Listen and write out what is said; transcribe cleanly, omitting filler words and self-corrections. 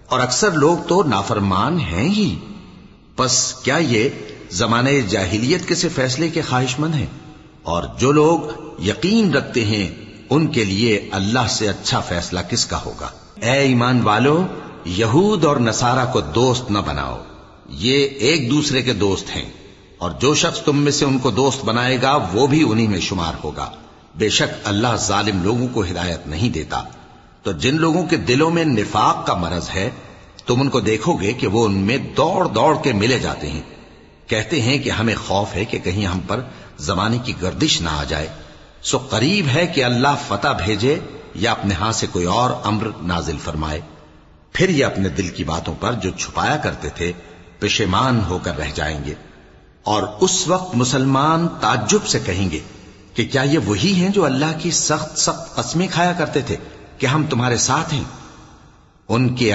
اور اکثر لوگ تو نافرمان ہیں ہی. پس کیا یہ زمانے جاہلیت کے سے فیصلے کے خواہش مند ہیں؟ اور جو لوگ یقین رکھتے ہیں ان کے لیے اللہ سے اچھا فیصلہ کس کا ہوگا. اے ایمان والو، یہود اور نصارہ کو دوست نہ بناؤ، یہ ایک دوسرے کے دوست ہیں، اور جو شخص تم میں سے ان کو دوست بنائے گا وہ بھی انہی میں شمار ہوگا. بے شک اللہ ظالم لوگوں کو ہدایت نہیں دیتا. تو جن لوگوں کے دلوں میں نفاق کا مرض ہے تم ان کو دیکھو گے کہ وہ ان میں دوڑ دوڑ کے ملے جاتے ہیں، کہتے ہیں کہ ہمیں خوف ہے کہ کہیں ہم پر زمانے کی گردش نہ آ جائے. سو قریب ہے کہ اللہ فتح بھیجے یا اپنے ہاں سے کوئی اور امر نازل فرمائے. پھر یہ اپنے دل کی باتوں پر جو چھپایا کرتے تھے پشیمان ہو کر رہ جائیں گے. اور اس وقت مسلمان تعجب سے کہیں گے کہ کیا یہ وہی ہیں جو اللہ کی سخت سخت قسمیں کھایا کرتے تھے کہ ہم تمہارے ساتھ ہیں؟ ان کے